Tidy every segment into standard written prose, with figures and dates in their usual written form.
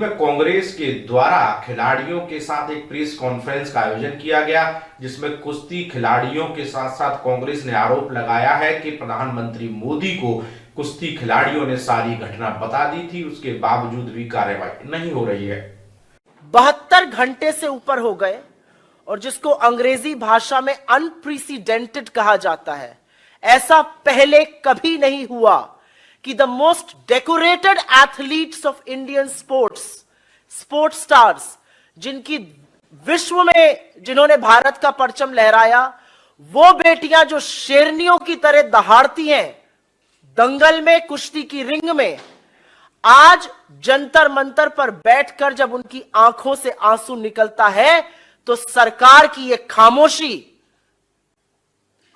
में कांग्रेस के द्वारा खिलाड़ियों के साथ एक प्रेस कॉन्फ्रेंस का आयोजन किया गया, जिसमें कुश्ती खिलाड़ियों के साथ साथ कांग्रेस ने आरोप लगाया है कि प्रधानमंत्री मोदी को कुश्ती खिलाड़ियों ने सारी घटना बता दी थी, उसके बावजूद भी कार्रवाई नहीं हो रही है। 72 घंटे से ऊपर हो गए और जिसको अंग्रेजी भाषा में अनप्रेसिडेंटेड कहा जाता है, ऐसा पहले कभी नहीं हुआ कि the most decorated athletes of Indian sports stars, जिनकी विश्व में जिन्होंने भारत का परचम लहराया, वो बेटियां जो शेरनियों की तरह दहाड़ती हैं दंगल में, कुश्ती की रिंग में, आज जंतर मंतर पर बैठकर जब उनकी आंखों से आंसू निकलता है तो सरकार की यह खामोशी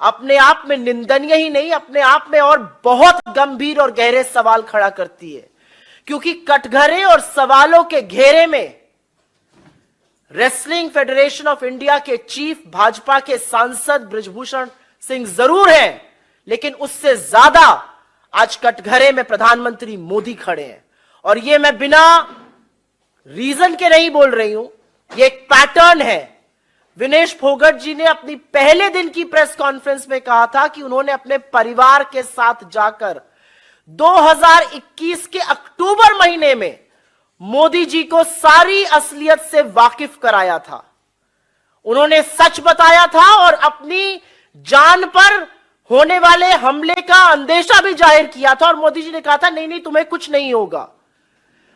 अपने आप में निंदनीय ही नहीं, अपने आप में और बहुत गंभीर और गहरे सवाल खड़ा करती है। क्योंकि कटघरे और सवालों के घेरे में रेसलिंग फेडरेशन ऑफ इंडिया के चीफ, भाजपा के सांसद बृजभूषण सिंह जरूर हैं, लेकिन उससे ज्यादा आज कटघरे में प्रधानमंत्री मोदी खड़े हैं। और ये मैं बिना रीजन के नहीं बोल रही हूं, ये एक पैटर्न है। विनेश फोगट जी ने अपनी पहले दिन की प्रेस कॉन्फ्रेंस में कहा था कि उन्होंने अपने परिवार के साथ जाकर 2021 के अक्टूबर महीने में मोदी जी को सारी असलियत से वाकिफ कराया था। उन्होंने सच बताया था और अपनी जान पर होने वाले हमले का अंदेशा भी जाहिर किया था, और मोदी जी ने कहा था नहीं नहीं तुम्हें कुछ नहीं होगा।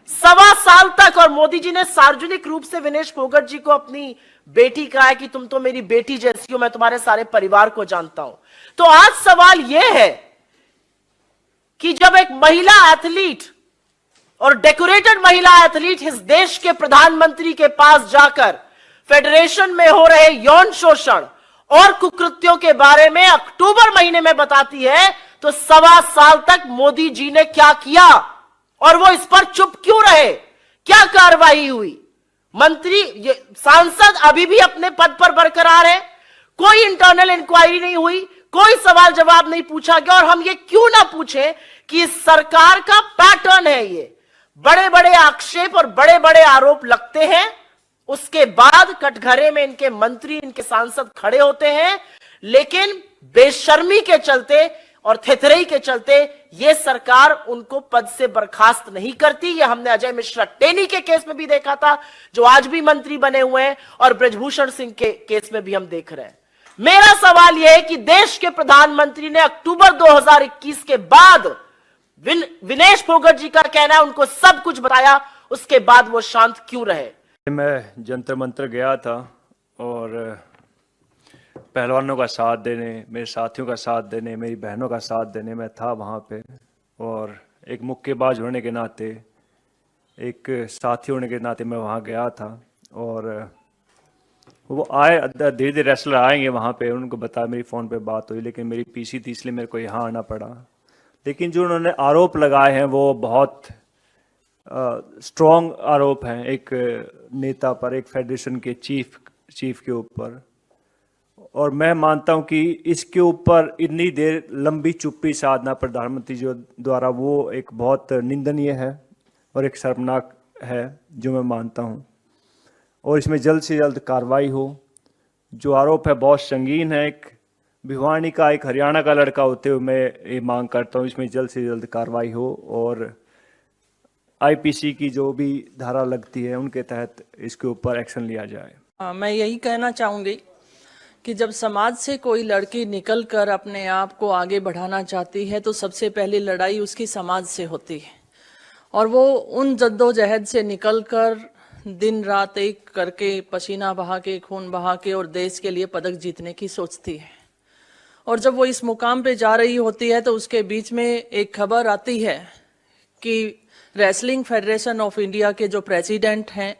1.25 साल तक, और मोदी जी ने सार्वजनिक रूप से विनेश फोगट जी को अपनी बेटी कहा है कि तुम तो मेरी बेटी जैसी हो, मैं तुम्हारे सारे परिवार को जानता हूं। तो आज सवाल यह है कि जब एक महिला एथलीट और डेकोरेटेड महिला एथलीट इस देश के प्रधानमंत्री के पास जाकर फेडरेशन में हो रहे यौन शोषण और कुकृत्यों के बारे में अक्टूबर महीने में बताती है, तो 1.25 साल तक मोदी जी ने क्या किया और वो इस पर चुप क्यों रहे? क्या कार्रवाई हुई? मंत्री, सांसद अभी भी अपने पद पर बरकरार है, कोई इंटरनल इंक्वायरी नहीं हुई, कोई सवाल जवाब नहीं पूछा गया। और हम ये क्यों ना पूछें कि इस सरकार का पैटर्न है, ये बड़े बड़े आक्षेप और बड़े बड़े आरोप लगते हैं, उसके बाद कटघरे में इनके मंत्री, इनके सांसद खड़े होते हैं, लेकिन बेशर्मी के चलते और थेथरई के चलते यह सरकार उनको पद से बर्खास्त नहीं करती। ये हमने अजय मिश्रा टेनी के केस में भी देखा था, जो आज भी मंत्री बने हुए हैं, और बृजभूषण सिंह के केस में भी हम देख रहे हैं। मेरा सवाल यह है कि देश के प्रधानमंत्री ने अक्टूबर 2021 के बाद, विनेश फोगट जी का कहना है उनको सब कुछ बताया, उसके बाद वो शांत क्यों रहे? मैं जंतर मंतर गया था और पहलवानों का साथ देने, मेरे साथियों का साथ देने, मेरी बहनों का साथ देने मैं था वहाँ पे, और एक मुक्केबाज होने के नाते, एक साथी होने के नाते मैं वहाँ गया था। और वो आए, धीरे धीरे रेसलर आएंगे वहाँ पे, उनको बताया, मेरी फ़ोन पे बात हुई, लेकिन मेरी पीसी थी इसलिए मेरे को यहाँ आना पड़ा। लेकिन जो उन्होंने आरोप लगाए हैं वो बहुत स्ट्रॉन्ग आरोप हैं एक नेता पर, एक फेडरेशन के चीफ के ऊपर। और मैं मानता हूं कि इसके ऊपर इतनी देर लंबी चुप्पी साधना प्रधानमंत्री जी द्वारा वो एक बहुत निंदनीय है और एक शर्मनाक है, जो मैं मानता हूं। और इसमें जल्द से जल्द कार्रवाई हो। जो आरोप है बहुत संगीन है, एक भिवानी का, एक हरियाणा का लड़का होते हुए मैं ये मांग करता हूं इसमें जल्द से जल्द कार्रवाई हो, और आईपीसी की जो भी धारा लगती है उनके तहत इसके ऊपर एक्शन लिया जाए। मैं यही कहना चाहूँगी कि जब समाज से कोई लड़की निकलकर अपने आप को आगे बढ़ाना चाहती है तो सबसे पहली लड़ाई उसकी समाज से होती है, और वो उन जद्दोजहद से निकलकर दिन रात एक करके, पसीना बहा के, खून बहा के, और देश के लिए पदक जीतने की सोचती है। और जब वो इस मुकाम पे जा रही होती है तो उसके बीच में एक खबर आती है कि रेसलिंग फेडरेशन ऑफ इंडिया के जो प्रेसिडेंट हैं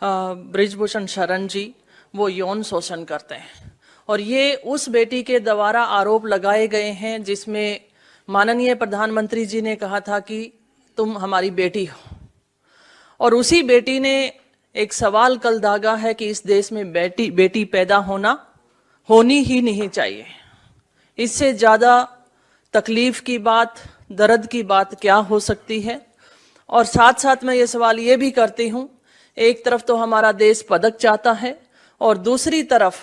बृजभूषण शरण जी, वो यौन शोषण करते हैं। और ये उस बेटी के द्वारा आरोप लगाए गए हैं जिसमें माननीय प्रधानमंत्री जी ने कहा था कि तुम हमारी बेटी हो। और उसी बेटी ने एक सवाल कल दागा है कि इस देश में बेटी पैदा होनी ही नहीं चाहिए। इससे ज़्यादा तकलीफ की बात, दर्द की बात क्या हो सकती है। और साथ साथ मैं ये सवाल ये भी करती हूँ, एक तरफ तो हमारा देश पदक चाहता है और दूसरी तरफ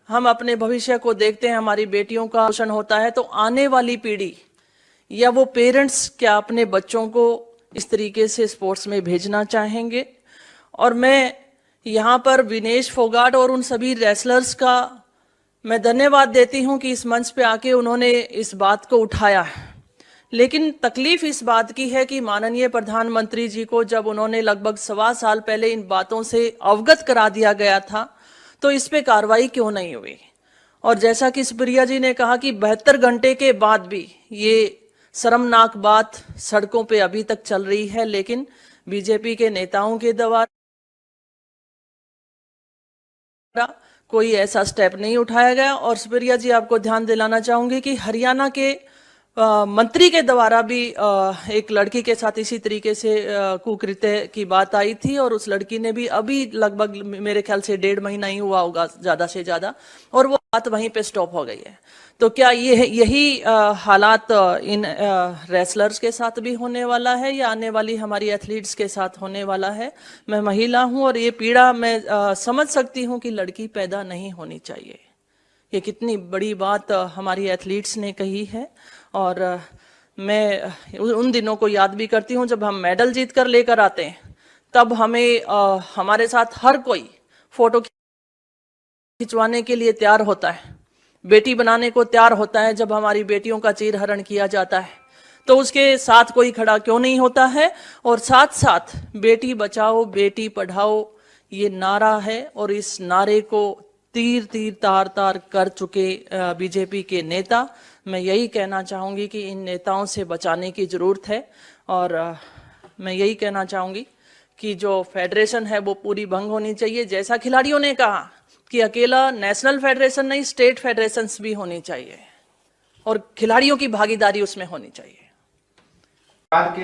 हम अपने भविष्य को देखते हैं, हमारी बेटियों का पोषण होता है, तो आने वाली पीढ़ी या वो पेरेंट्स क्या अपने बच्चों को इस तरीके से स्पोर्ट्स में भेजना चाहेंगे? और मैं यहाँ पर विनेश फोगाट और उन सभी रेसलर्स का मैं धन्यवाद देती हूँ कि इस मंच पे आके उन्होंने इस बात को उठाया है। लेकिन तकलीफ इस बात की है कि माननीय प्रधानमंत्री जी को जब उन्होंने लगभग 1.25 साल पहले इन बातों से अवगत करा दिया गया था, तो इस पे कार्रवाई क्यों नहीं हुई? और जैसा कि सुप्रिया जी ने कहा कि 72 घंटे के बाद भी ये शर्मनाक बात सड़कों पे अभी तक चल रही है, लेकिन बीजेपी के नेताओं के द्वारा कोई ऐसा स्टेप नहीं उठाया गया। और सुप्रिया जी, आपको ध्यान दिलाना चाहूंगी कि हरियाणा के मंत्री के द्वारा भी एक लड़की के साथ इसी तरीके से कुकृत्य की बात आई थी और उस लड़की ने भी अभी लगभग मेरे ख्याल से 1.5 महीना ही हुआ होगा ज्यादा से ज्यादा, और वो बात वहीं पे स्टॉप हो गई है। तो क्या यही हालात इन रेसलर्स के साथ भी होने वाला है या आने वाली हमारी एथलीट्स के साथ होने वाला है? मैं महिला हूं और ये पीड़ा मैं समझ सकती हूं कि लड़की पैदा नहीं होनी चाहिए। ये कितनी बड़ी बात हमारी एथलीट्स ने कही है। और मैं उन दिनों को याद भी करती हूँ जब हम मेडल जीत कर लेकर आते हैं, तब हमें हमारे साथ हर कोई फोटो खिंचवाने के लिए तैयार होता है, बेटी बनाने को तैयार होता है। जब हमारी बेटियों का चीरहरण किया जाता है तो उसके साथ कोई खड़ा क्यों नहीं होता है? और साथ साथ बेटी बचाओ बेटी पढ़ाओ ये नारा है, और इस नारे को तीर तीर तार तार कर चुके बीजेपी के नेता, मैं यही कहना चाहूंगी कि इन नेताओं से बचाने की जरूरत है। और मैं यही कहना चाहूंगी कि जो फेडरेशन है वो पूरी भंग होनी चाहिए। जैसा खिलाड़ियों ने कहा कि अकेला नेशनल फेडरेशन नहीं, स्टेट फेडरेशंस भी होनी चाहिए और खिलाड़ियों की भागीदारी उसमें होनी चाहिए।